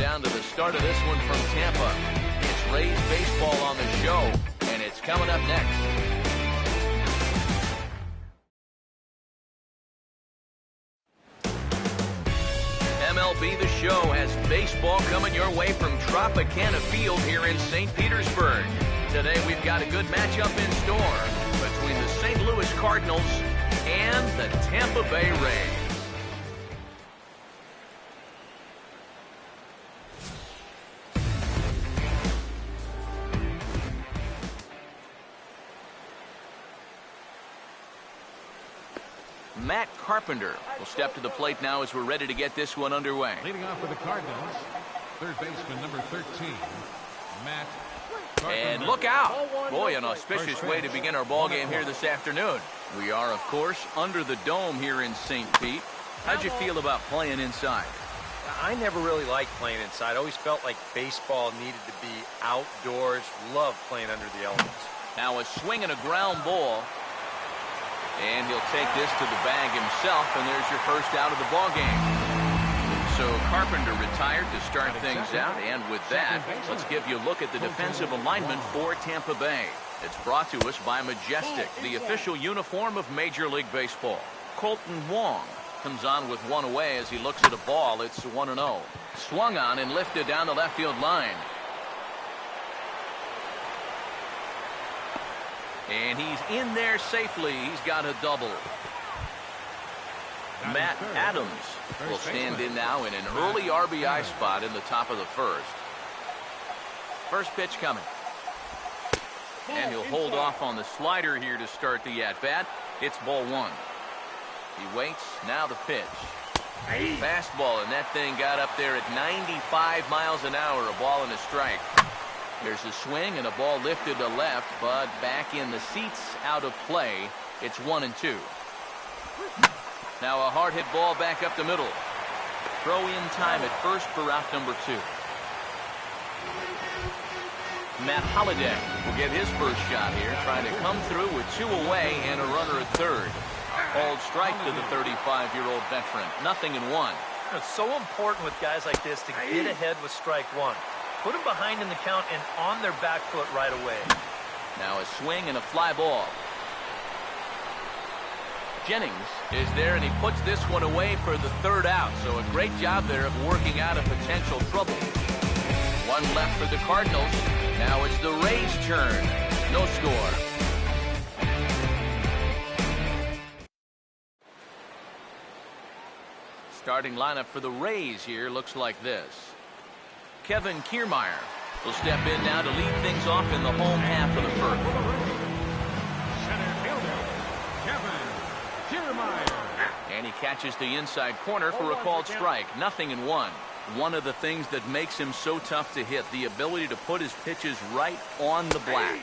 down to the start of this one from Tampa. It's Rays baseball on the show, and it's coming up next. MLB The Show has baseball coming your way from Tropicana Field here in St. Petersburg. Today we've got a good matchup in store between the St. Louis Cardinals and the Tampa Bay Rays. Matt Carpenter will step to the plate now as we're ready to get this one underway. Leading off for the Cardinals, third baseman number 13, Matt Carpenter. And look out! Boy, an auspicious way to begin our ball game here this afternoon. We are, of course, under the dome here in St. Pete. How'd you feel about playing inside? I never really liked playing inside. I always felt like baseball needed to be outdoors. Loved playing under the elements. Now a swing and a ground ball. And he'll take this to the bag himself, and there's your first out of the ball game. So Carpenter retired to start things out, and with that, let's give you a look at the defensive alignment for Tampa Bay. It's brought to us by Majestic, the official uniform of Major League Baseball. Colton Wong comes on with one away as he looks at a ball. It's 1-0. Swung on and lifted down the left field line. And he's in there safely. He's got a double. Matt Adams will stand in now in an early RBI spot in the top of the first. First pitch coming. And he'll hold off on the slider here to start the at-bat. It's ball one. He waits. Now the pitch. Fastball, and that thing got up there at 95 miles an hour. A ball and a strike. There's a swing and a ball lifted to left, but back in the seats, out of play. It's 1-2. Now a hard hit ball back up the middle. Throw in time at first for out number 2. Matt Holliday will get his first shot here, trying to come through with 2 away and a runner at third. Called strike to the 35-year-old veteran. 0-1. It's so important with guys like this to get ahead with strike one. Put them behind in the count and on their back foot right away. Now a swing and a fly ball. Jennings is there, and he puts this one away for the third out. So a great job there of working out a potential trouble. One left for the Cardinals. Now it's the Rays' turn. No score. Starting lineup for the Rays here looks like this. Kevin Kiermaier will step in now to lead things off in the home half of the first. Center fielder, Kevin Kiermaier. And he catches the inside corner for a called strike. 0-1. One of the things that makes him so tough to hit, the ability to put his pitches right on the black.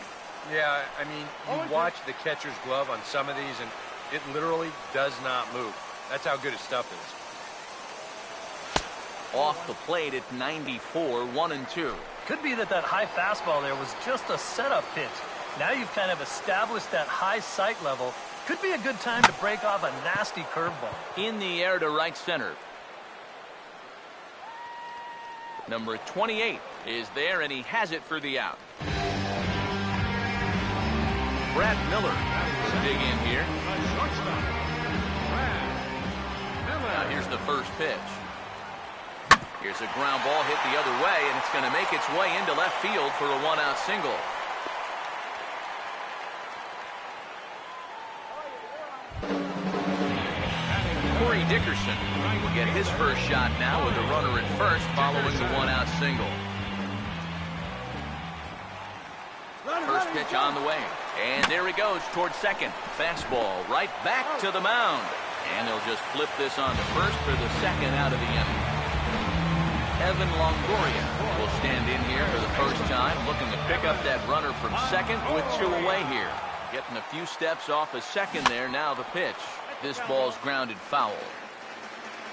Yeah, I mean, you watch the catcher's glove on some of these, and it literally does not move. That's how good his stuff is. Off the plate at 94, 1-2. Could be that high fastball there was just a setup pitch. Now you've kind of established that high sight level. Could be a good time to break off a nasty curveball. In the air to right center. Number 28 is there, and he has it for the out. Brad Miller will dig in here. Now here's the first pitch. Here's a ground ball hit the other way, and it's going to make its way into left field for a one-out single. Corey Dickerson will get his first shot now with a runner at first following the one-out single. First pitch on the way, and there he goes towards second. Fastball right back to the mound, and they'll just flip this on to first for the second out of the inning. Evan Longoria will stand in here for the first time, looking to pick up that runner from second with 2 away here. Getting a few steps off a second there. Now the pitch. This ball's grounded foul.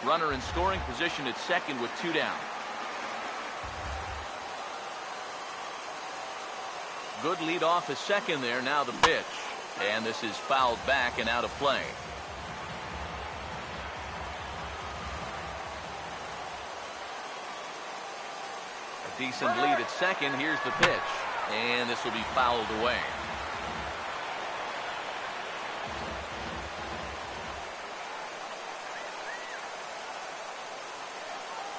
Runner in scoring position at second with 2 down. Good lead off a second there. Now the pitch. And this is fouled back and out of play. Decent lead at second. Here's the pitch. And this will be fouled away.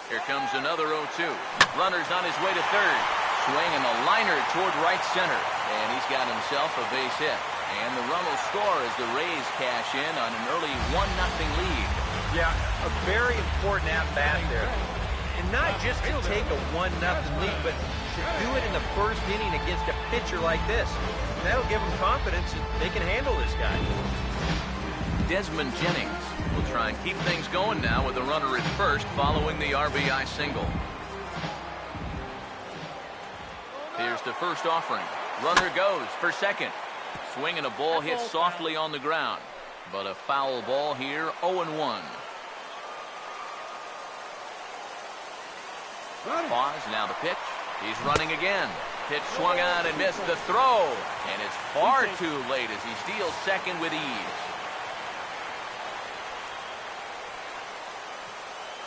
Here comes another 0-2. Runner's on his way to third. Swinging a liner toward right center. And he's got himself a base hit. And the run will score as the Rays cash in on an early 1-0 lead. Yeah, a very important at-bat there. And not just to take a 1-0 lead, but to do it in the first inning against a pitcher like this. That'll give them confidence that they can handle this guy. Desmond Jennings will try and keep things going now with a runner at first following the RBI single. Here's the first offering. Runner goes for second. Swinging a ball hit softly on the ground. But a foul ball here, 0-1. Pause, now the pitch. He's running again. Pitch swung on and missed the throw. And it's far too late as he steals second with ease.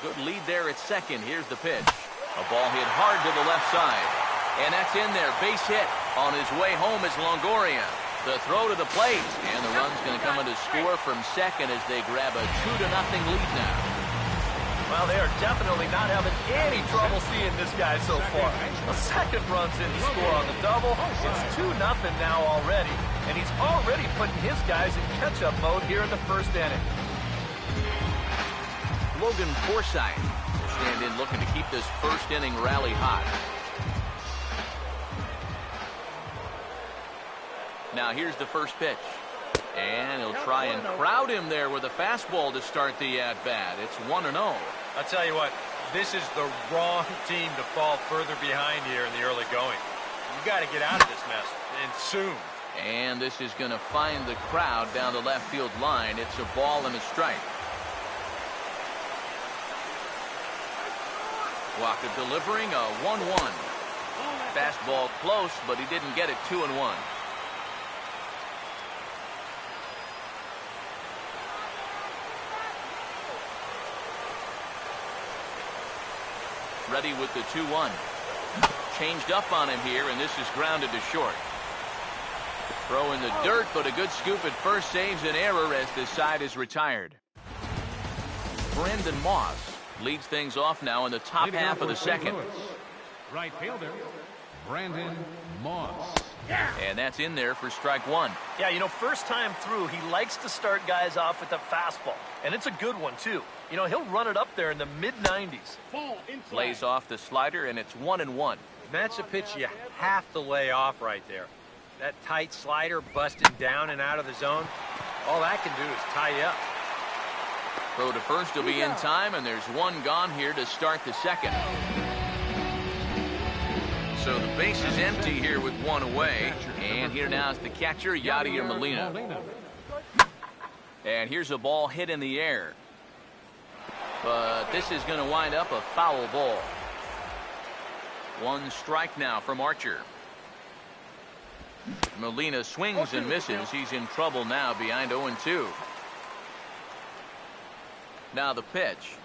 Good lead there at second. Here's the pitch. A ball hit hard to the left side. And that's in there. Base hit. On his way home is Longoria. The throw to the plate. And the run's going to come in to score from second as they grab a 2-0 lead now. Well, they are definitely not having any trouble seeing this guy so far. The second run's in to score on the double. It's 2-0 now already. And he's already putting his guys in catch-up mode here in the first inning. Logan Forsythe will stand in looking to keep this first inning rally hot. Now here's the first pitch. And he'll try and crowd him there with a fastball to start the at-bat. It's 1-0. I'll tell you what, this is the wrong team to fall further behind here in the early going. You got to get out of this mess, and soon. And this is going to find the crowd down the left field line. It's a ball and a strike. Walker delivering a 1-1. Fastball close, but he didn't get it. 2-1. Ready with the 2-1. Changed up on him here, and this is grounded to short. Throw in the dirt, but a good scoop at first saves an error as this side is retired. Brandon Moss leads things off now in the top half of the second. Right fielder, Brandon Moss. And that's in there for strike one. Yeah, you know, first time through, he likes to start guys off with a fastball. And it's a good one, too. You know, he'll run it up there in the mid-90s. Lays off the slider, and it's 1-1. That's a pitch you have to lay off right there. That tight slider busting down and out of the zone, all that can do is tie you up. Throw to first will be in time, and there's one gone here to start the second. So the base is empty here with one away. And here now is the catcher, Yadier Molina. And here's a ball hit in the air. But this is going to wind up a foul ball. One strike now from Archer. Molina swings and misses. He's in trouble now behind 0-2. Now the pitch.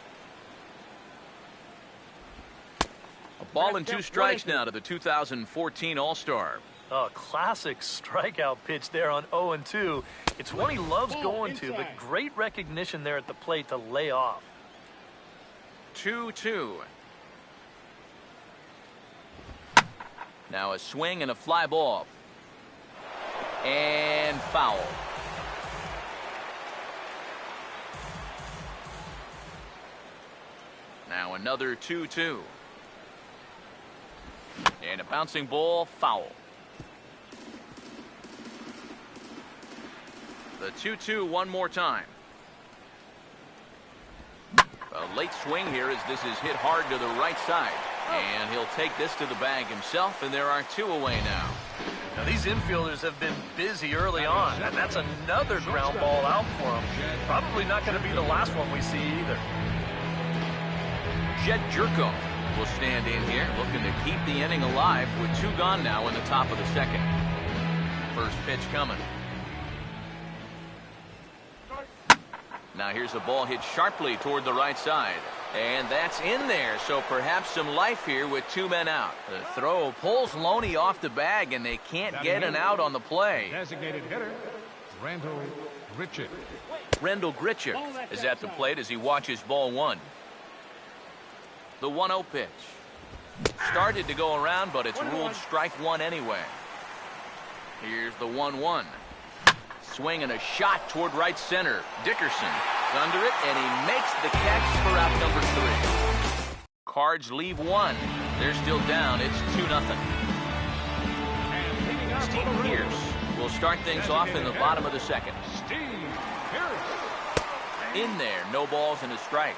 A ball and two strikes now to the 2014 All-Star. A classic strikeout pitch there on 0-2. It's one he loves going to, but great recognition there at the plate to lay off. 2-2. Now a swing and a fly ball. And foul. Now another 2-2. And a bouncing ball, foul. The 2-2 one more time. A late swing here as this is hit hard to the right side. And he'll take this to the bag himself, and there are two away now. Now these infielders have been busy early on, and that's another ground ball out for him. Probably not going to be the last one we see either. Jed Jerko will stand in here looking to keep the inning alive with two gone now in the top of the second. First pitch coming. Now here's a ball hit sharply toward the right side. And that's in there, so perhaps some life here with 2 men out. The throw pulls Loney off the bag, and they can't get an out on the play. Designated hitter, Randall Grichuk. Randall Grichuk is at the plate as he watches ball 1. The 1-0 pitch. Started to go around, but it's ruled strike 1 anyway. Here's the 1-1. Swing and a shot toward right center. Dickerson is under it, and he makes the catch for out number 3. Cards leave 1. They're still down. It's 2-0. Steve Pierce will start things off in the bottom of the second. In there, no balls and a strike.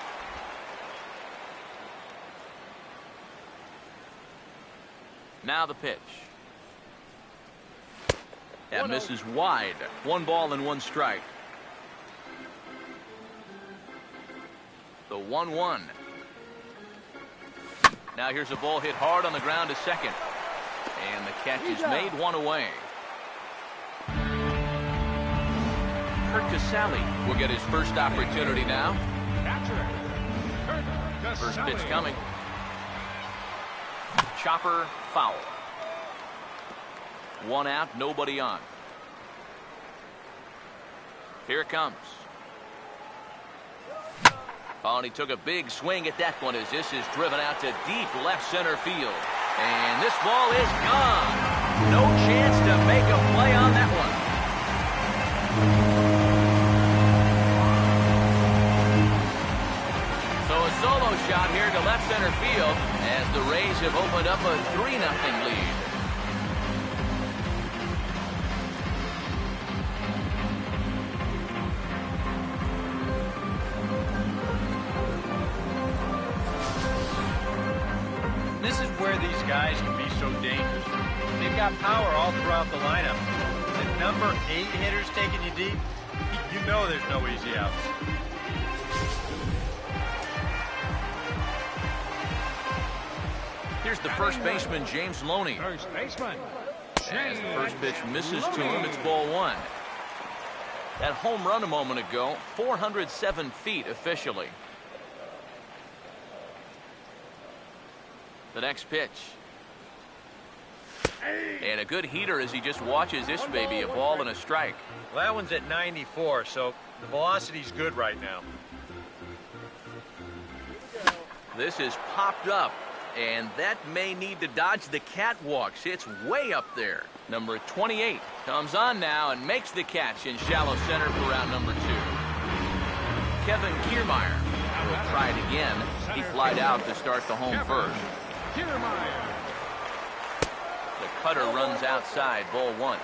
Now the pitch. That misses wide. 1 ball and 1 strike. The 1-1. Now here's a ball hit hard on the ground to second. And the catch is made 1 away. Kurt Casale will get his first opportunity now. First pitch coming. Chopper foul. 1 out, nobody on. Here it comes. Oh, and he took a big swing at that one as this is driven out to deep left center field. And this ball is gone. No chance to make a play on that one. So a solo shot here to left center field as the Rays have opened up a 3-0 lead. This is where these guys can be so dangerous. They've got power all throughout the lineup. The number 8 hitters taking you deep, you know there's no easy outs. Here's the first baseman, James Loney. First baseman. As the first pitch misses to him, it's ball 1. That home run a moment ago, 407 feet officially. The next pitch. And a good heater as he just watches this baby, a ball and a strike. Well, that one's at 94, so the velocity's good right now. This is popped up, and that may need to dodge the catwalks. It's way up there. Number 28 comes on now and makes the catch in shallow center for round number 2. Kevin Kiermaier will try it again. He flied out to start the home first. The cutter runs outside, ball 1.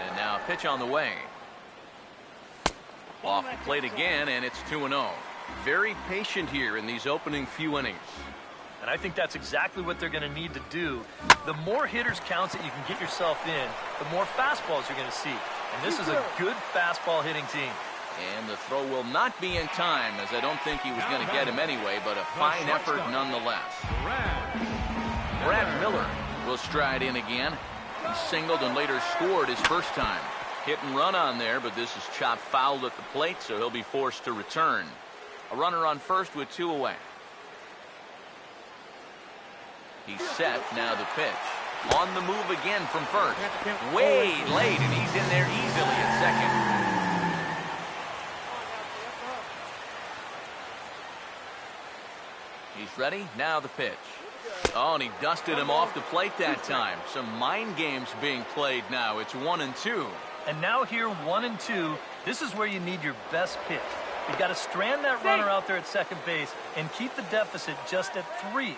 And now a pitch on the way. Off the plate again, and it's 2-0. Very patient here in these opening few innings. And I think that's exactly what they're going to need to do. The more hitters counts that you can get yourself in, the more fastballs you're going to see. And this is a good fastball hitting team. And the throw will not be in time, as I don't think he was going to get him anyway, but a fine effort nonetheless. Brad Miller will stride in again. He singled and later scored his first time. Hit and run on there, but this is chopped foul at the plate, so he'll be forced to return. A runner on first with 2 away. He's set, now the pitch. On the move again from first. Way late, and he's in there easily at second. He's ready, now the pitch. Oh, and he dusted him off the plate that time. Some mind games being played now. It's 1-2. And now here, 1-2, this is where you need your best pitch. You've got to strand that runner out there at second base and keep the deficit just at 3.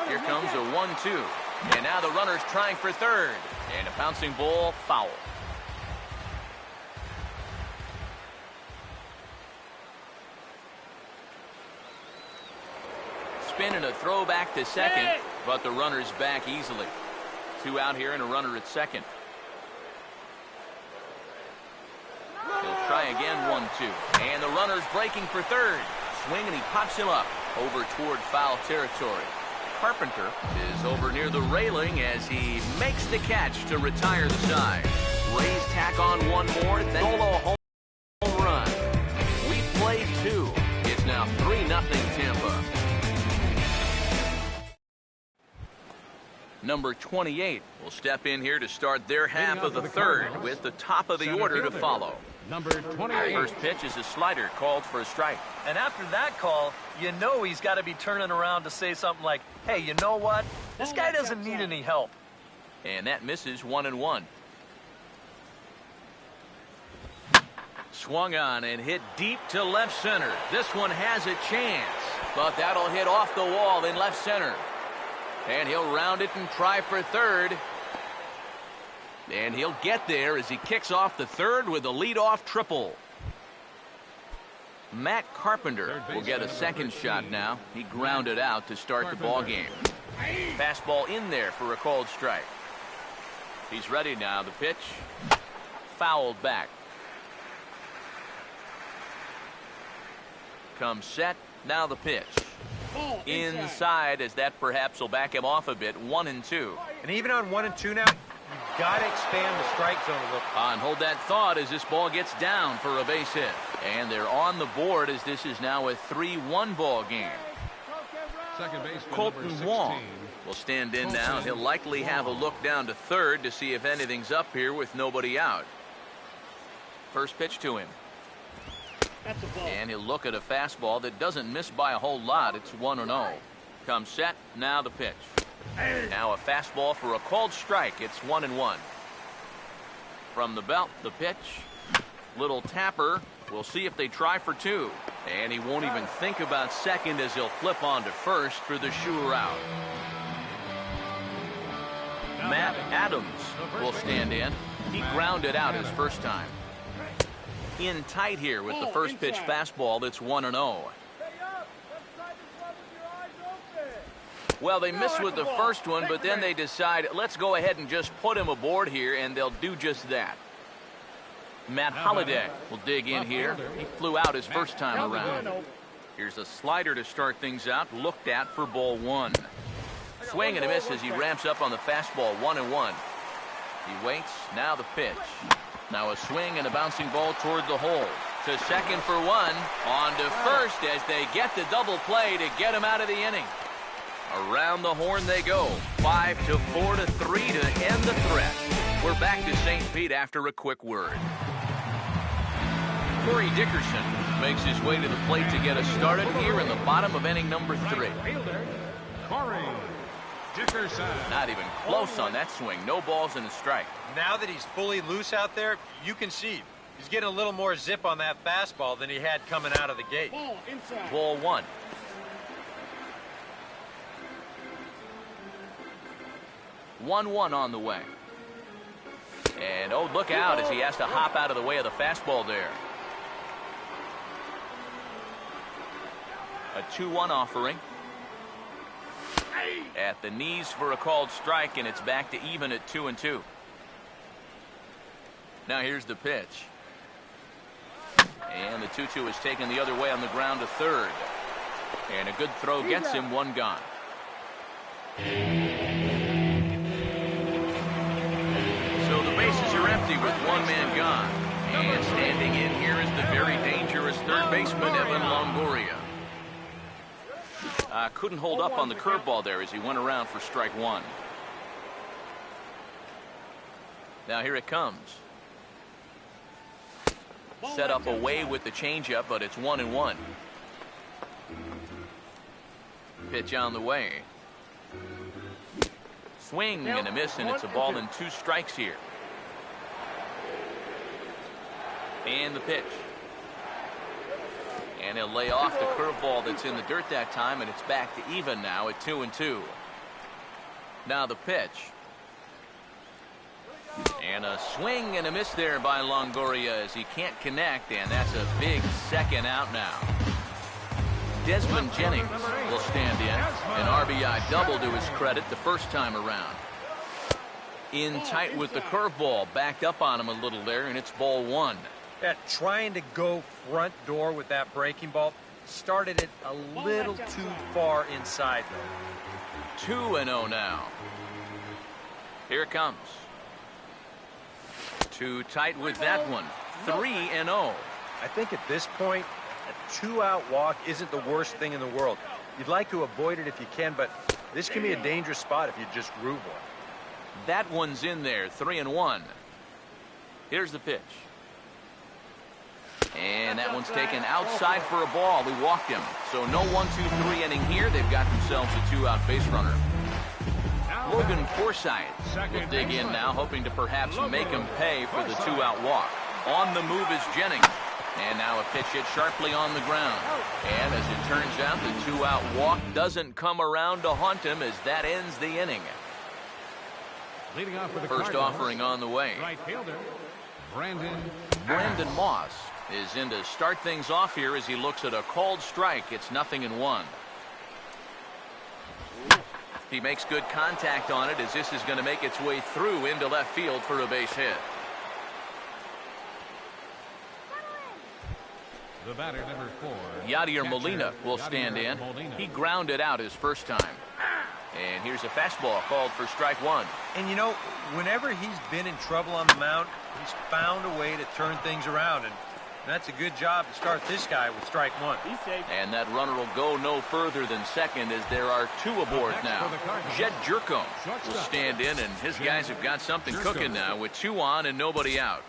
Here comes a 1-2. And now the runner's trying for third. And a bouncing ball, foul. Spin and a throw back to second, but the runner's back easily. 2 out here and a runner at second. He'll try again, 1-2. And the runner's breaking for third. Swing and he pops him up over toward foul territory. Carpenter is over near the railing as he makes the catch to retire the side. Rays tack on one more. Solo home run. We play 2. It's now 3-0 Tampa. Number 28 will step in here to start their half of the third with the top of the order to follow. Number 28. First pitch is a slider called for a strike. And after that call, you know he's got to be turning around to say something like, hey, you know what? This guy doesn't need any help. And that misses 1-1. Swung on and hit deep to left center. This one has a chance, but that'll hit off the wall in left center. And he'll round it and try for third. And he'll get there as he kicks off the third with a leadoff triple. Matt Carpenter will get a second shot now. He grounded out to start the ball game. Fastball in there for a called strike. He's ready now. The pitch fouled back. Comes set. Now the pitch. Inside, as that perhaps will back him off a bit. 1-2. And even on 1-2 now, you've got to expand the strike zone a little. And hold that thought as this ball gets down for a base hit. And they're on the board as this is now a 3-1 ball game. Second baseman, Colton number Wong 16. will stand in now. He'll likely have a look down to third to see if anything's up here with nobody out. First pitch to him. And he'll look at a fastball that doesn't miss by a whole lot. It's 1-0. Comes set. Now the pitch. Now a fastball for a called strike. It's 1-1. From the belt, the pitch. Little tapper. We'll see if they try for 2. And he won't even think about second as he'll flip on to first for the sure out. Matt Adams will stand in. He grounded out his first time. In tight here with the first pitch fastball. That's 1-0. Well, they missed with the first one, but then they decide, let's go ahead and just put him aboard here, and they'll do just that. Matt Holliday will dig in here. He flew out his first time around. Here's a slider to start things out, looked at for ball 1. Swing and a miss as he ramps up on the fastball. 1-1. He waits. Now the pitch. Now a swing and a bouncing ball toward the hole. To second for 1. On to first as they get the double play to get him out of the inning. Around the horn they go. 5-4 to 3 to end the threat. We're back to St. Pete after a quick word. Corey Dickerson makes his way to the plate to get us started here in the bottom of inning number 3. Corey Dickerson. Not even close on that swing. No balls and a strike. Now that he's fully loose out there, you can see he's getting a little more zip on that fastball than he had coming out of the gate. Ball 1. One on the way. And oh, look out as he has to hop out of the way of the fastball there. A 2-1 offering. At the knees for a called strike, and it's back to even at 2-2. Now here's the pitch. And the 2-2 is taken the other way on the ground to third. And a good throw gets him. 1 gone. So the bases are empty with 1 man gone. And standing in here is the very dangerous third baseman, Evan Longoria. Couldn't hold up on the curveball there as he went around for strike 1. Now here it comes. Set up away with the changeup, but it's 1-1. Pitch on the way. Swing and a miss, and it's a ball and 2 strikes here. And the pitch. And he'll lay off the curveball that's in the dirt that time, and it's back to even now at 2-2. Now the pitch. And a swing and a miss there by Longoria as he can't connect, and that's a big second out now. Desmond Jennings will stand in. An RBI double to his credit the first time around. In tight with the curveball, backed up on him a little there, and it's ball 1. Yeah, trying to go front door with that breaking ball started it a little too far inside, though. 2-0 now. Here it comes. Too tight with that one. 3-0. I think at this point, a 2-out walk isn't the worst thing in the world. You'd like to avoid it if you can, but this can be a dangerous spot if you just groove one. That one's in there. 3-1. Here's the pitch. And that one's taken outside for a ball. We walked him. So no 1-2-3 inning here. They've got themselves a 2-out base runner. Logan Forsythe will dig in now, hoping to perhaps make him pay for the 2-out walk. On the move is Jennings. And now a pitch hit sharply on the ground. And as it turns out, the 2-out walk doesn't come around to haunt him as that ends the inning. Leading off with the First offering on the way. Right fielder, Brandon Moss is in to start things off here as he looks at a called strike. It's 0-1. He makes good contact on it as this is going to make its way through into left field for a base hit. the batter, number 4. Yadier Molina will stand in. He grounded out his first time. And here's a fastball called for strike one. And you know, whenever he's been in trouble on the mound, he's found a way to turn things around. And that's a good job to start this guy with strike one. And that runner will go no further than second as there are two aboard now. Jed Jerko will stand in, and his guys have got something cooking now with 2 on and nobody out.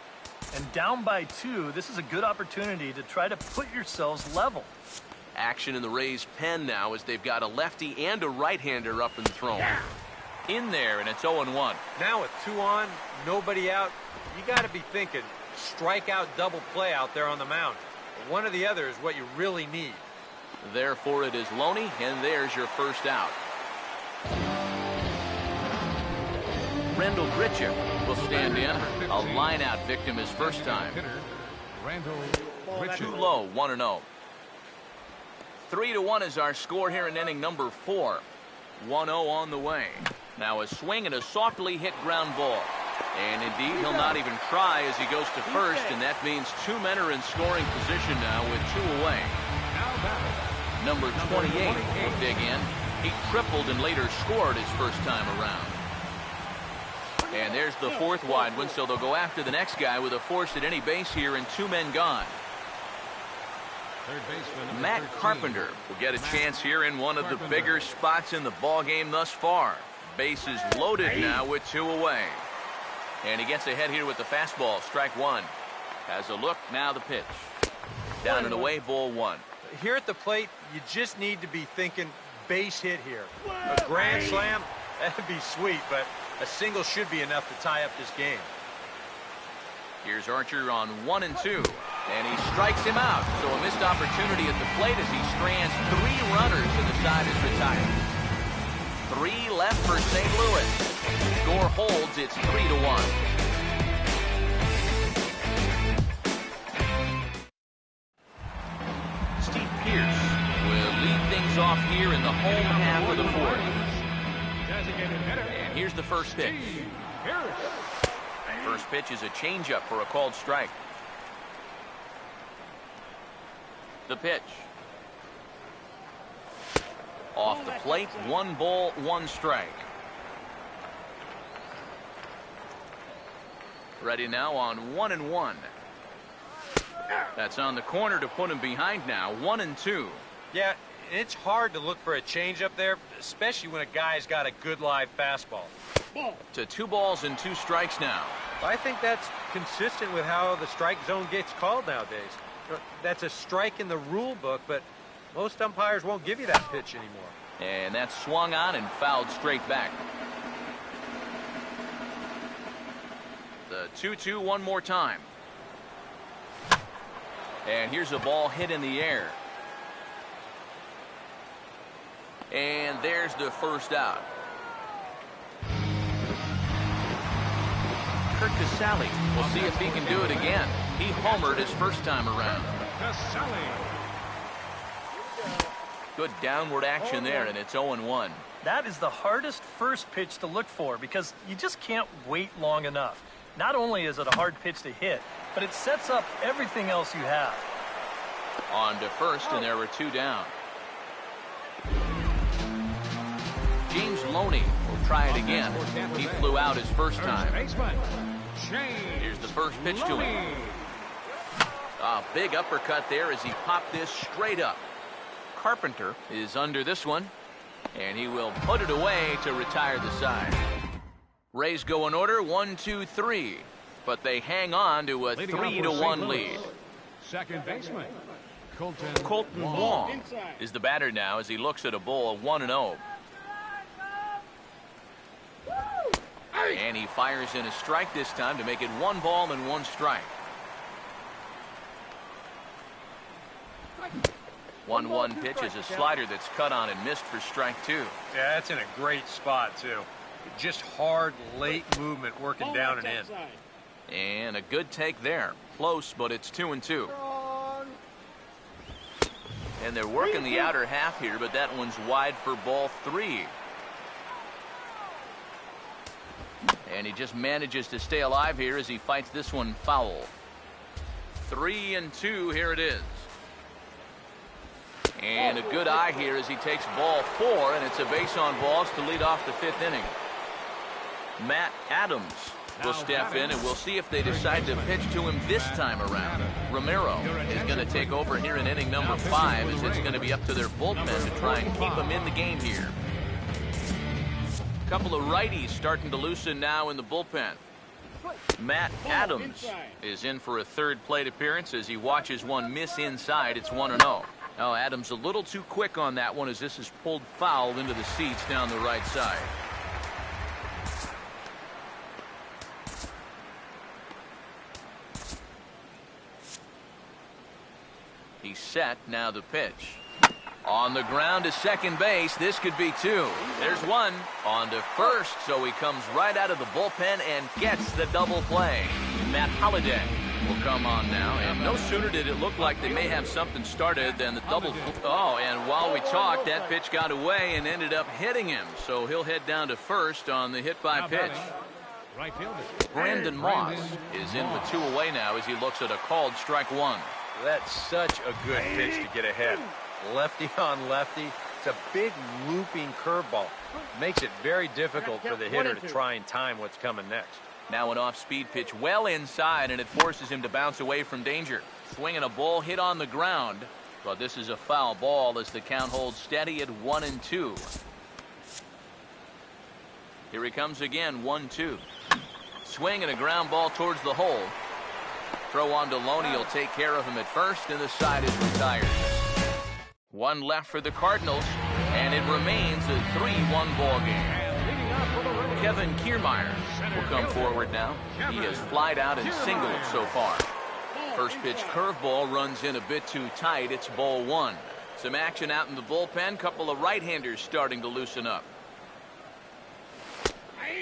And down by 2, this is a good opportunity to try to put yourselves level. Action in the Rays' pen now as they've got a lefty and a right-hander up and thrown. In there, and it's 0-1. Now with 2 on, nobody out, you got to be thinking strikeout double play out there on the mound. One or the other is what you really need. Therefore, it is Loney, and there's your first out. Rendell Grichuk will stand in. A line-out victim his first time. Too low, 1-0. 3-1 is our score here in inning number 4. 1-0 on the way. Now a swing and a softly hit ground ball. And indeed, he'll not even try as he goes to first, and that means 2 men are in scoring position now with 2 away. Number 28 will dig in. He tripled and later scored his first time around. And there's the 4th wide one, so they'll go after the next guy with a force at any base here and 2 men gone. Matt Carpenter will get a chance here in one of the bigger spots in the ballgame thus far. Bases loaded now with 2 away. And he gets ahead here with the fastball, strike one. Has a look, now the pitch. Down and away, ball 1. Here at the plate, you just need to be thinking base hit here. A grand slam, that'd be sweet, but a single should be enough to tie up this game. Here's Archer on 1 and 2. And he strikes him out. So a missed opportunity at the plate as he strands 3 runners and the side is retired. 3 left for St. Louis. Score holds, it's 3-1. Steve Pearce will lead things off here in the home half of the 4th. And here's the first pitch. First pitch is a changeup for a called strike. The pitch. Off the plate, 1 ball, 1 strike. Ready now on 1 and 1. That's on the corner to put him behind now, 1 and 2. Yeah, it's hard to look for a changeup there, especially when a guy's got a good live fastball. To 2 balls and 2 strikes now. I think that's consistent with how the strike zone gets called nowadays. That's a strike in the rule book, but most umpires won't give you that pitch anymore. And that's swung on and fouled straight back. The 2-2 one more time. And here's a ball hit in the air. And there's the first out. Kurt Casale will see if he can do it again. He homered his first time around. Good downward action there, and it's 0-1. That is the hardest first pitch to look for because you just can't wait long enough. Not only is it a hard pitch to hit, but it sets up everything else you have. On to first, and there were 2 down. James Loney will try it again. He flew out his first time. Here's the first pitch to him. A big uppercut there as he popped this straight up. Carpenter is under this one, and he will put it away to retire the side. Rays go in order, 1-2-3, but they hang on to a 3-1 lead. Second baseman, Colton Wong is the batter now as he looks at a ball of 1-0. And he fires in a strike this time to make it 1 ball and 1 strike. 1-1 pitch is a slider that's cut on and missed for strike 2. Yeah, that's in a great spot, too. Just hard, late movement working down and in. And a good take there. Close, but it's 2-2. And they're working the outer half here, but that one's wide for ball 3. And he just manages to stay alive here as he fights this one foul. 3-2, here it is. And a good eye here as he takes ball 4, and it's a base on balls to lead off the 5th inning. Matt Adams will step in, and we'll see if they decide to pitch to him this time around. Romero is going to take over here in inning number 5, as it's going to be up to their bullpen to try and keep him in the game here. A couple of righties starting to loosen now in the bullpen. Matt Adams is in for a 3rd plate appearance as he watches one miss inside. It's 1-0. Oh, Adams a little too quick on that one as this is pulled foul into the seats down the right side. He's set. Now the pitch. On the ground to second base. This could be 2. There's 1. On to first, so he comes right out of the bullpen and gets the double play. Matt Holliday will come on now, and no sooner did it look like they may have something started than the double. Oh, and while we talked, that pitch got away and ended up hitting him, so he'll head down to first on the hit by pitch. Brandon Moss is in with 2 away now as he looks at a called strike 1. That's such a good pitch to get ahead. Lefty on lefty. It's a big looping curveball. Makes it very difficult for the hitter to try and time what's coming next. Now an off-speed pitch well inside, and it forces him to bounce away from danger. Swinging a ball hit on the ground, but this is a foul ball as the count holds steady at 1-2. Here he comes again, 1-2. Swing and a ground ball towards the hole. Throw on to Loney will take care of him at first, and the side is retired. 1 left for the Cardinals, and it remains a 3-1 ball game. Kevin Kiermaier will come forward now. He has flied out and singled so far. First pitch curveball runs in a bit too tight. It's ball 1. Some action out in the bullpen. Couple of right-handers starting to loosen up.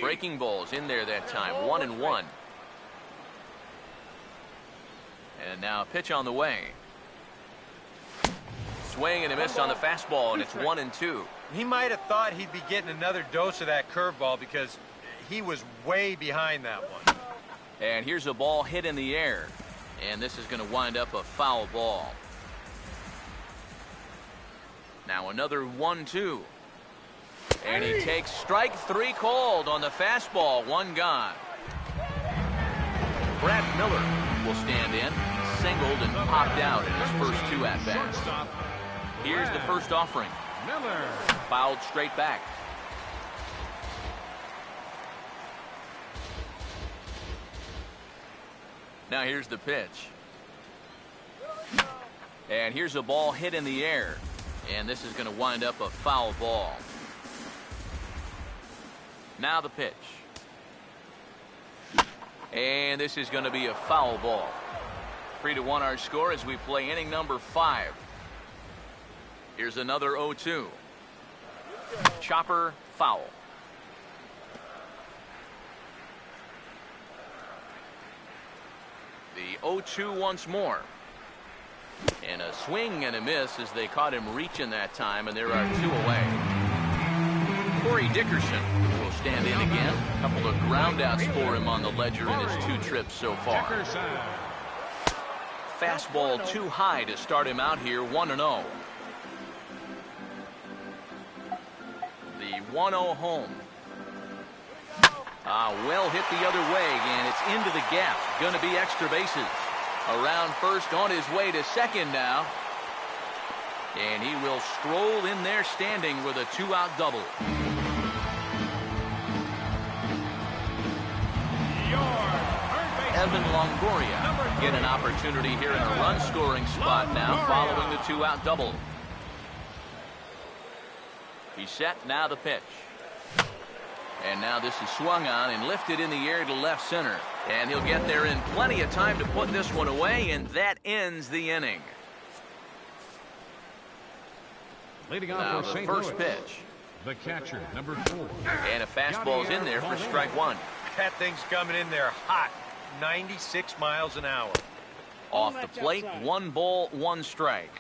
Breaking balls in there that time. 1-1. And now a pitch on the way. Swing and a miss on the fastball, and it's 1-2. He might have thought he'd be getting another dose of that curveball because he was way behind that one. And here's a ball hit in the air, and this is going to wind up a foul ball. Now another 1-2. And he takes strike 3 called on the fastball. 1 gone. Brad Miller will stand in, singled and popped out in his first 2 at-bats. Here's the first offering. Miller. Fouled straight back. Now here's the pitch. And here's a ball hit in the air. And this is going to wind up a foul ball. Now the pitch. And this is going to be a foul ball. 3-1 our score as we play inning number 5. Here's another 0-2. Chopper foul. The 0-2 once more. And a swing and a miss as they caught him reaching that time, and there are 2 away. Corey Dickerson will stand in again. A couple of ground outs for him on the ledger in his 2 trips so far. Fastball too high to start him out here, 1-0. The 1-0 home. Well hit the other way, and it's into the gap. Going to be extra bases. Around first, on his way to second now. And he will stroll in there standing with a 2-out double. Evan Longoria get an opportunity here in a run-scoring spot now following the 2-out double. He's set, now the pitch. And now this is swung on and lifted in the air to left center. And he'll get there in plenty of time to put this one away, and that ends the inning. Leading Now off for the St. first Louis, pitch. the catcher, number 4. And a fastball's in there for strike one. That thing's coming in there hot. 96 miles an hour. Off the plate, 1 ball, 1 strike.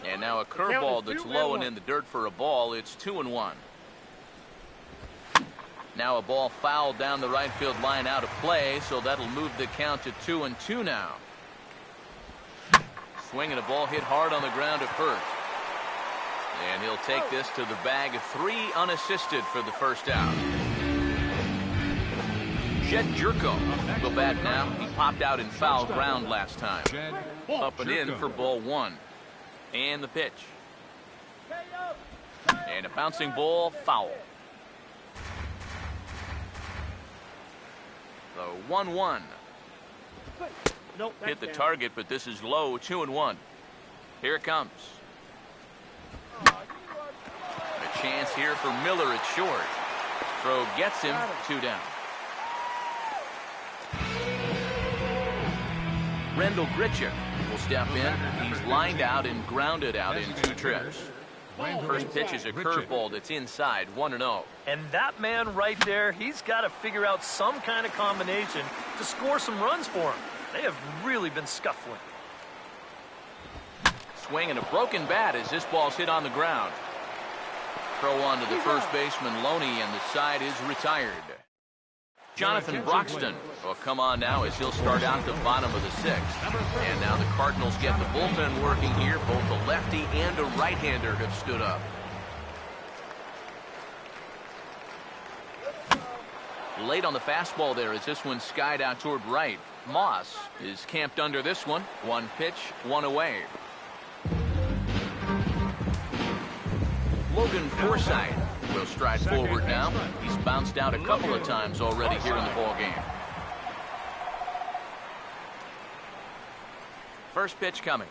And now a curveball that's low and in the dirt for a ball. It's 2-1. Now a ball fouled down the right field line out of play, so that'll move the count to 2-2 now. Swinging a ball hit hard on the ground at first. And he'll take this to the bag of 3 unassisted for the first out. Jed Jerko the bat now. He popped out in foul ground last time. Up and in for ball 1. And the pitch. And a bouncing ball, foul. The 1-1. Hit the target, but this is low, 2-1. Here it comes. A chance here for Miller at short. Throw gets him, 2 down. Rendell Grichuk will step in. He's lined out and grounded out in 2 trips. First pitch is a curveball that's inside, 1-0. And that man right there, he's got to figure out some kind of combination to score some runs for him. They have really been scuffling. Swing and a broken bat as this ball's hit on the ground. Throw on to the first baseman, Loney, and the side is retired. Jonathan Broxton will come on now as he'll start out the bottom of the 6th. And now the Cardinals get the bullpen working here. Both a lefty and a right-hander have stood up. Late on the fastball there as this one skied out toward right. Moss is camped under this one. 1 pitch, 1 away. Logan Forsythe will stride forward now. He's bounced out a couple of times already here in the ballgame. First pitch coming.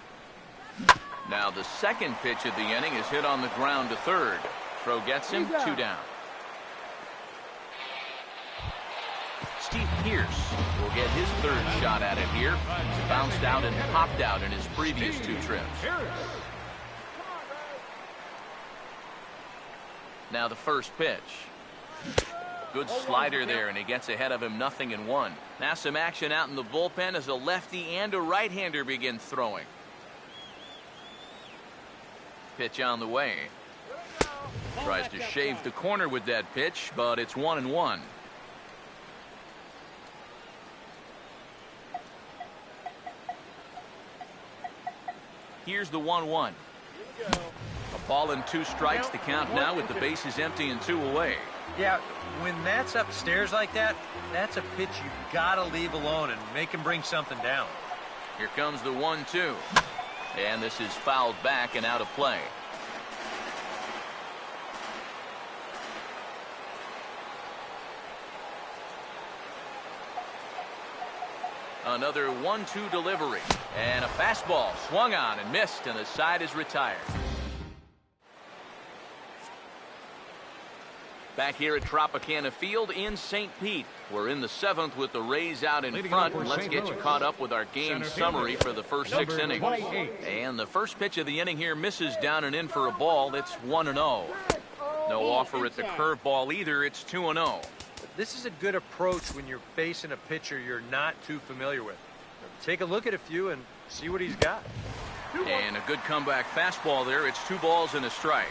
Now the second pitch of the inning is hit on the ground to third. Throw gets him, 2 down. Steve Pearce will get his 3rd shot at it here. He's bounced out and popped out in his previous 2 trips. Now the first pitch. Good slider there, and he gets ahead of him, 0-1. Now some action out in the bullpen as a lefty and a right-hander begin throwing. Pitch on the way. Tries to shave the corner with that pitch, but it's 1-1. Here's the 1-1. A ball and 2 strikes, the count now with the bases empty and 2 away. Yeah, when that's upstairs like that, that's a pitch you've got to leave alone and make him bring something down. Here comes the 1-2. And this is fouled back and out of play. Another 1-2 delivery. And a fastball swung on and missed, and the side is retired. Back here at Tropicana Field in St. Pete. We're in the 7th with the Rays out in front. Let's get you caught up with our game summary for the first 6 innings. And the first pitch of the inning here misses down and in for a ball. It's 1-0. No offer at the curveball either. It's 2-0. This is a good approach when you're facing a pitcher you're not too familiar with. Take a look at a few and see what he's got. And a good comeback fastball there. It's 2 balls and a strike.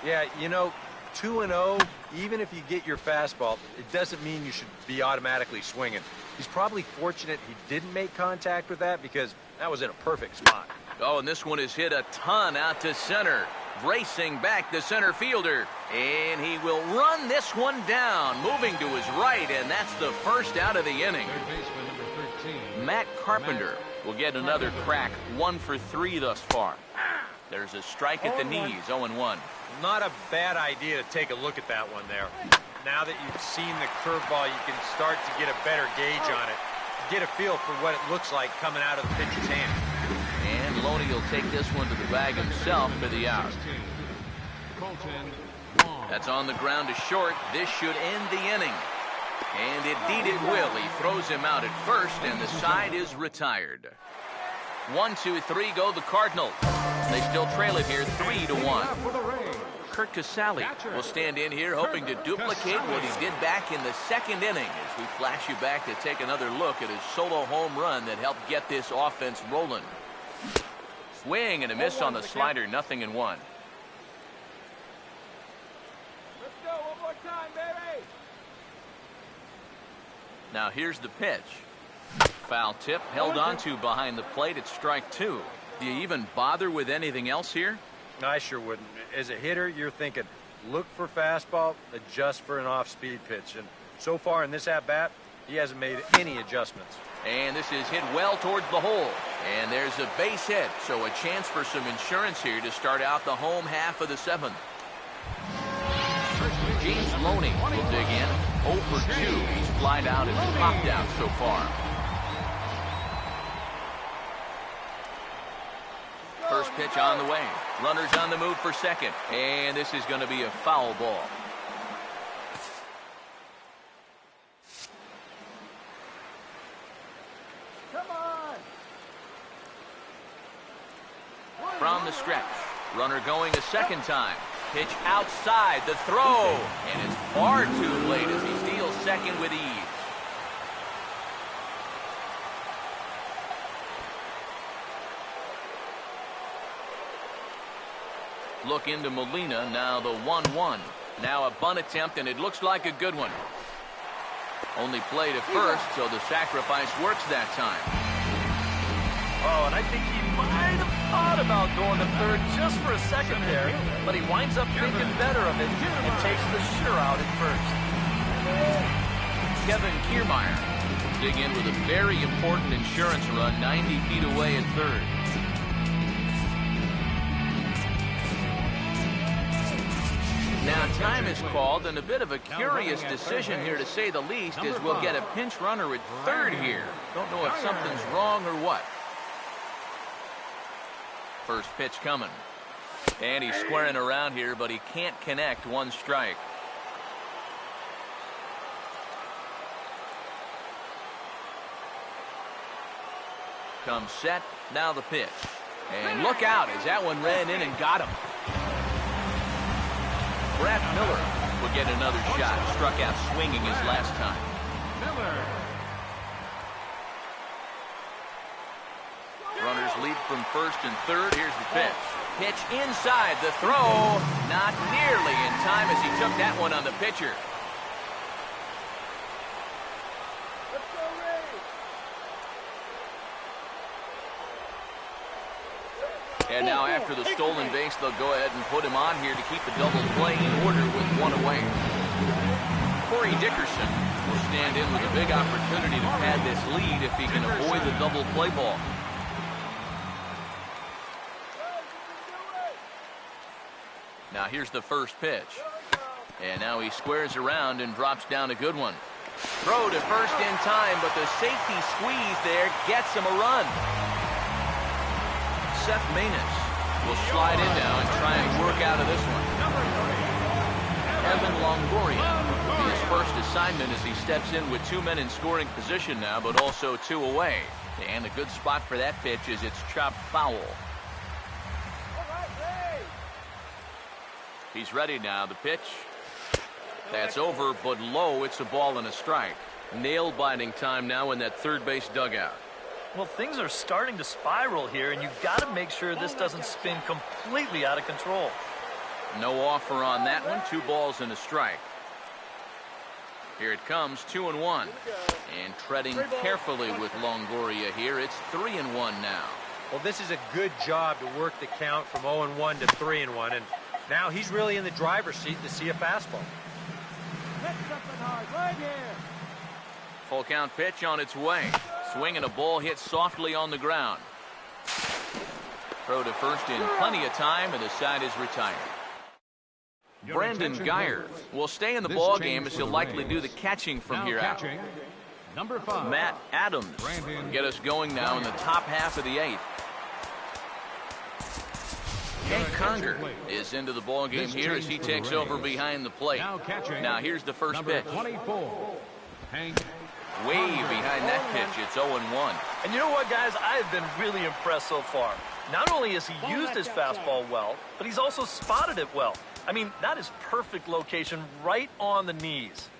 Yeah, you know, 2-0, even if you get your fastball, it doesn't mean you should be automatically swinging. He's probably fortunate he didn't make contact with that because that was in a perfect spot. Oh, and this one is hit a ton out to center. Racing back the center fielder. And he will run this one down, moving to his right, and that's the first out of the inning. Third baseman number 13. Matt Carpenter will get another crack, 1 for 3 thus far. There's a strike at the knees, 0-1. Not a bad idea to take a look at that one there. Now that you've seen the curveball, you can start to get a better gauge on it. Get a feel for what it looks like coming out of the pitcher's hand. And Loney will take this one to the bag himself for the out. That's on the ground to short. This should end the inning. And indeed it will. He throws him out at first, and the side is retired. 1, 2, 3 go the Cardinals. They still trail it here 3-1. Kurt Casale will stand in here hoping to duplicate what he did back in the second inning as we flash you back to take another look at his solo home run that helped get this offense rolling. Swing and a miss on the slider, 0-1. Let's go, one more time, baby. Now here's the pitch. Foul tip, held on to behind the plate at strike 2. Do you even bother with anything else here? I sure wouldn't. As a hitter, you're thinking, look for fastball, adjust for an off-speed pitch. And so far in this at-bat, he hasn't made any adjustments. And this is hit well towards the hole. And there's a base hit, so a chance for some insurance here to start out the home half of the 7th. James Loney will dig in. 0 for 2. He's flied out and popped out so far. First pitch on the way. Runners on the move for second. And this is going to be a foul ball. Come on. From the stretch. Runner going a second time. Pitch outside. The throw. And it's far too late as he steals second with ease. Look into Molina, now the 1-1. Now a bunt attempt, and it looks like a good one. Only play to first, so the sacrifice works that time. Oh, and I think he might have thought about going to third just for a second there, but he winds up thinking better of it and takes the sure out at first. Kevin Kiermaier will dig in with a very important insurance run 90 feet away at third. Now time is called, and a bit of a curious decision here to say the least, as we'll get a pinch runner at third here. Don't know if something's wrong or what. First pitch coming. And he's squaring around here, but he can't connect. 1 strike. Comes set. Now the pitch. And look out as that one ran in and got him. Brad Miller will get another shot. Struck out swinging his last time. Runners lead from first and third. Here's the pitch. Pitch inside. The throw. Not nearly in time as he took that one on the pitcher. And now after the stolen base, they'll go ahead and put him on here to keep the double play in order with 1 away. Corey Dickerson will stand in with a big opportunity to pad this lead if he can avoid the double play ball. Now here's the first pitch. And now he squares around and drops down a good one. Throw to first in time, but the safety squeeze there gets him a run. Seth Maness will slide in now and try and work out of this one. Evan Longoria will be his first assignment as he steps in with 2 men in scoring position now, but also 2 away. And a good spot for that pitch is it's chopped foul. He's ready now. The pitch. That's over, but low. It's a ball and a strike. Nail-biting time now in that third base dugout. Well, things are starting to spiral here, and you've got to make sure this doesn't spin completely out of control. No offer on that one. 2 balls and a strike. Here it comes, 2-1. And treading carefully with Longoria here. It's 3-1 now. Well, this is a good job to work the count from 0-1 to 3-1, and now he's really in the driver's seat to see a fastball. Hit something hard right here. Full count pitch on its way. Swing and a ball hit softly on the ground. Throw to first in plenty of time, and the side is retired. Brandon Geyer will stay in the ball game as he'll likely do the catching from here out. Number 5. Matt Adams will get us going now in the top half of the 8th. Hank Conger is into the ball game here as he takes over behind the plate. Now here's the first pitch. 24. Hank. Way behind that pitch, it's 0-1. And you know what, guys? I have been really impressed so far. Not only has he used his fastball well, but he's also spotted it well. I mean, that is perfect location right on the knees.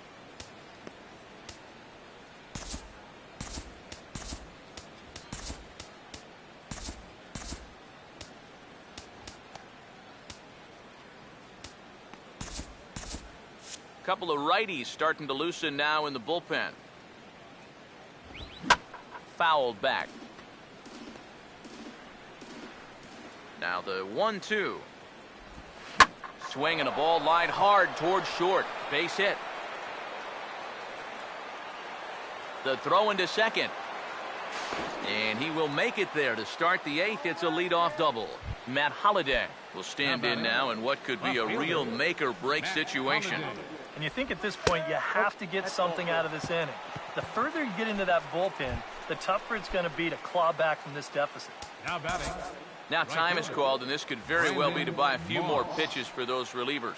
Couple of righties starting to loosen now in the bullpen. Fouled back. Now the 1-2. Swing and a ball lined hard towards short. Base hit. The throw into second. And he will make it there to start the 8th. It's a leadoff double. Matt Holliday will stand in now in what could be a real make-or-break situation. And you think at this point you have to get something out of this inning. The further you get into that bullpen, the tougher it's going to be to claw back from this deficit. Now batting. Now time is called, and this could very well be to buy a few more pitches for those relievers.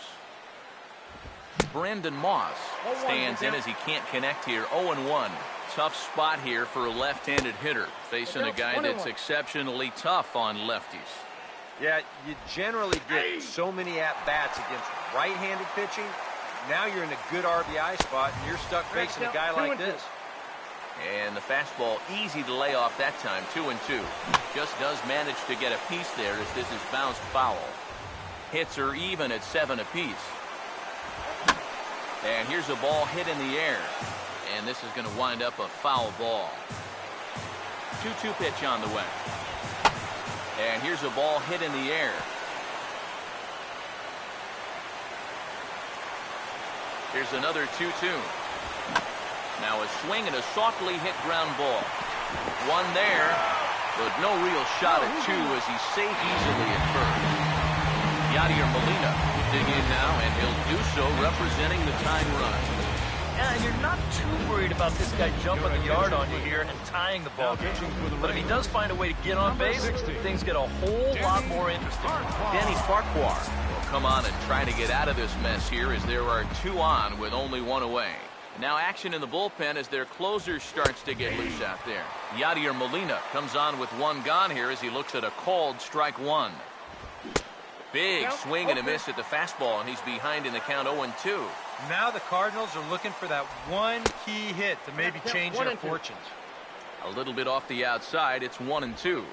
Brandon Moss stands in as he can't connect here. 0-1. Tough spot here for a left-handed hitter, facing a guy that's exceptionally tough on lefties. Yeah, you generally get so many at-bats against right-handed pitching. Now you're in a good RBI spot, and you're stuck facing a guy like this. And the fastball easy to lay off that time. 2-2. Just does manage to get a piece there as this is bounced foul. Hits are even at 7 apiece. And here's a ball hit in the air. And this is going to wind up a foul ball. 2-2 pitch on the way. And here's a ball hit in the air. Here's another 2-2. Now a swing and a softly hit ground ball. One there, but no real shot at 2 as he's safe easily at first. Yadier Molina will dig in now, and he'll do so representing the tying run. Yeah, and you're not too worried about this guy jumping the yard on you here and tying the ball game. But if he does find a way to get on base, things get a whole lot more interesting. Danny Farquhar will come on and try to get out of this mess here as there are 2 on with only 1 away. Now action in the bullpen as their closer starts to get loose out there. Yadier Molina comes on with 1 gone here as he looks at a called strike 1. Big swing and a miss at the fastball, and he's behind in the count 0-2. Now the Cardinals are looking for that one key hit to maybe change their fortunes. A little bit off the outside. It's 1-2.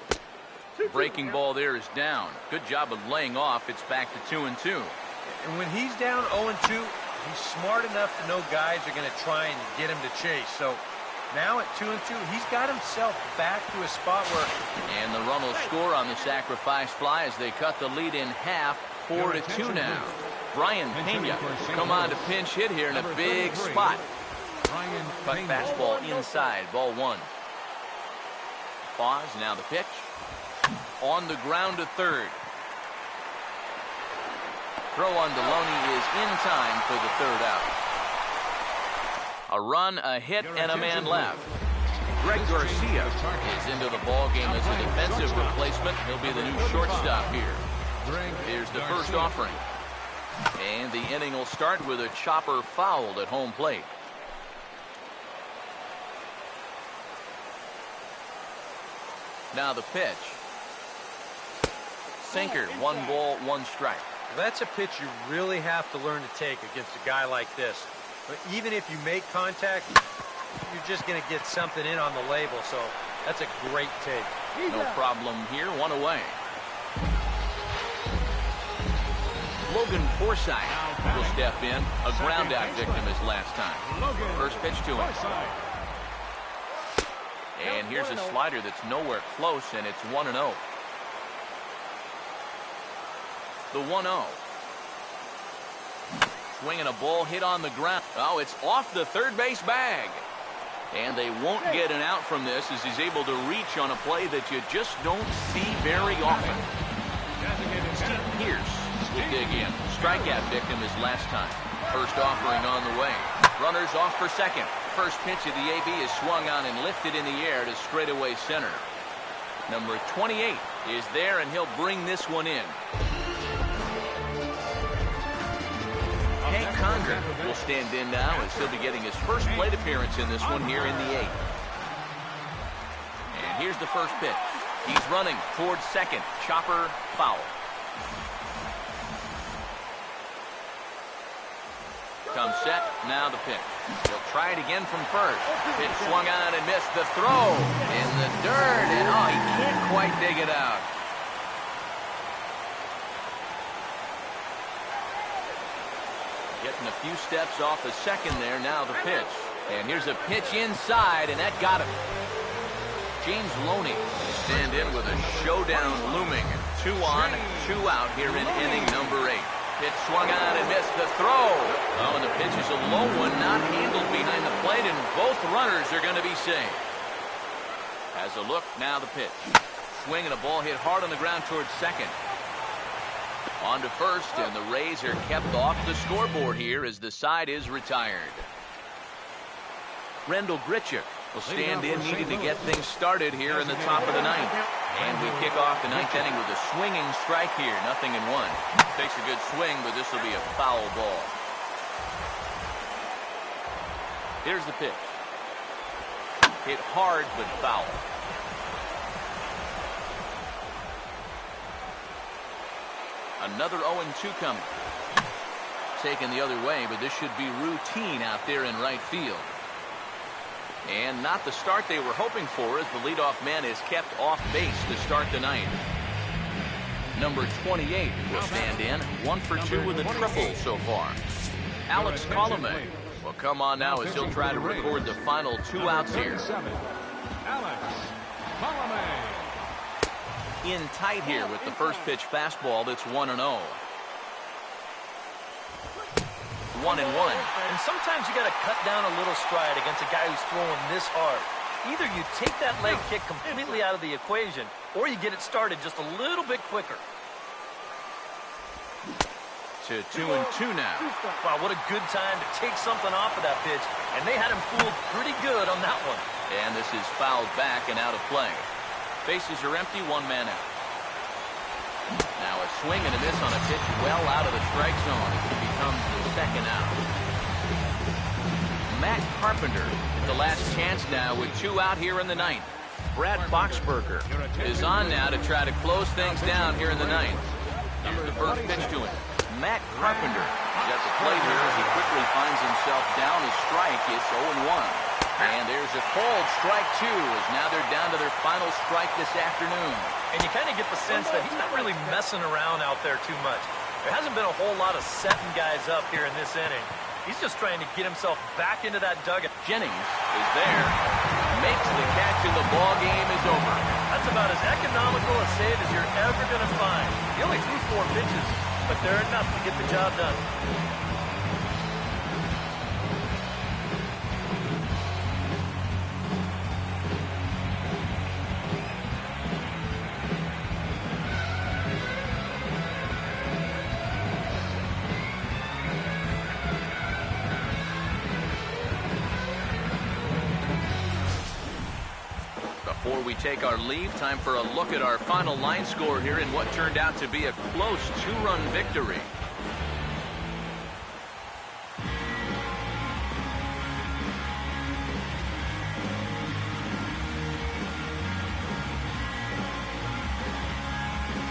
Breaking ball there is down. Good job of laying off. It's back to 2-2. And when he's down 0-2, he's smart enough to know guys are going to try and get him to chase. So now at 2-2, he's got himself back to a spot where... And the run will score on the sacrifice fly as they cut the lead in half. 4-2 now. Brian Pena come on to pinch hit here in a big spot. Cut fastball inside, ball 1. Pause, now the pitch. On the ground to third. Throw on Deloney is in time for the 3rd out. A run, a hit, and a man left. Greg Garcia is into the ball game as a defensive replacement. He'll be the new shortstop here. Here's the first offering. And the inning will start with a chopper fouled at home plate. Now the pitch. Sinker, 1 ball, 1 strike. That's a pitch you really have to learn to take against a guy like this. But even if you make contact, you're just going to get something in on the label. So that's a great take. No problem here, 1 away. Logan Forsythe will step in. A ground out victim his last time. First pitch to him. And here's a slider that's nowhere close, and it's 1-0. The 1-0. Swinging a ball hit on the ground. Oh, it's off the third base bag. And they won't get an out from this as he's able to reach on a play that you just don't see very often. Steve Pierce will dig in. Strikeout victim his last time. First offering on the way. Runners off for second. First pitch of the AB is swung on and lifted in the air to straightaway center. Number 28 is there, and he'll bring this one in. Hank Conger will stand in now as he'll be getting his first plate appearance in this one here in the 8th. And here's the first pitch. He's running towards second. Chopper foul. Comes set. Now the pitch. He'll try it again from first. Pitch swung on and missed. The throw in the dirt. And oh, he can't quite dig it out. Getting a few steps off the second there. Now the pitch. And here's a pitch inside, and that got him. James Loney will stand in with a showdown looming. 2 on, 2 out here in inning number 8. Pitch swung on and missed. The throw. Oh, and the pitch is a low one, not handled behind the plate, and both runners are going to be safe. As a look, now the pitch. Swing and a ball hit hard on the ground towards second. On to first, and the Rays are kept off the scoreboard here as the side is retired. Rendell Grichuk will stand in, needing to get things started here in the top of the 9th. And we kick off the 9th inning with a swinging strike here, 0-1. Takes a good swing, but this will be a foul ball. Here's the pitch. Hit hard, but foul. Another 0-2 coming. Taken the other way, but this should be routine out there in right field. And not the start they were hoping for, as the leadoff man is kept off base to start the 9th. Number 28 will stand in. 1 for 2 with a triple so far. Alex Colomé will come on now as he'll try to record the final 2 outs here. Alex Colomé. In tight here with the first pitch fastball that's 1-0. 1-1. And sometimes you got to cut down a little stride against a guy who's throwing this hard. Either you take that leg kick completely out of the equation, or you get it started just a little bit quicker. To 2-2 now. Wow, what a good time to take something off of that pitch. And they had him fooled pretty good on that one. And this is fouled back and out of play. Bases are empty, 1 man out. Now a swing and a miss on a pitch well out of the strike zone as it becomes the second out. Matt Carpenter, the last chance now with 2 out here in the 9th. Brad Boxberger is on now to try to close things down here in the 9th. Here's the first pitch to him. Matt Carpenter is at the plate here as he quickly finds himself down a strike. It's 0-1. And there's a called strike 2 as now they're down to their final strike this afternoon. And you kind of get the sense that he's not really messing around out there too much. There hasn't been a whole lot of setting guys up here in this inning. He's just trying to get himself back into that dugout. Jennings is there, makes the catch, and the ball game is over. That's about as economical a save as you're ever going to find. He only threw 4 pitches, but they're enough to get the job done. Before we take our leave, time for a look at our final line score here in what turned out to be a close 2-run victory.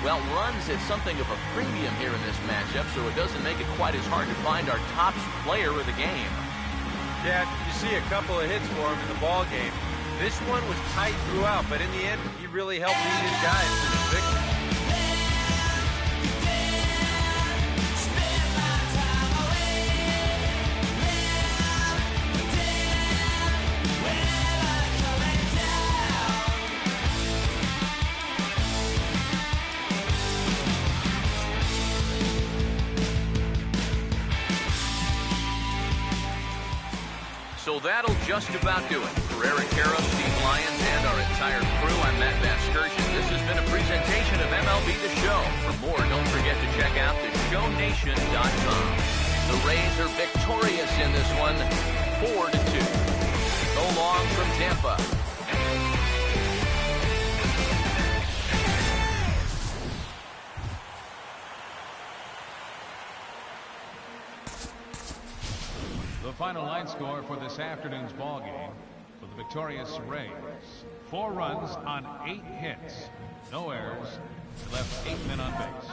Well, runs at something of a premium here in this matchup, so it doesn't make it quite as hard to find our top player of the game. Yeah, you see a couple of hits for him in the ball game. This one was tight throughout, but in the end, he really helped lead his guys to the victory. So that'll just about do it. For Eric Harrow, Steve Lyons, and our entire crew, I'm Matt Vasgersian. This has been a presentation of MLB The Show. For more, don't forget to check out theshownation.com. The Rays are victorious in this one, 4-2. So long from Tampa. The final line score for this afternoon's ball game for the victorious Rays: 4 runs on 8 hits, no errors, left 8 men on base.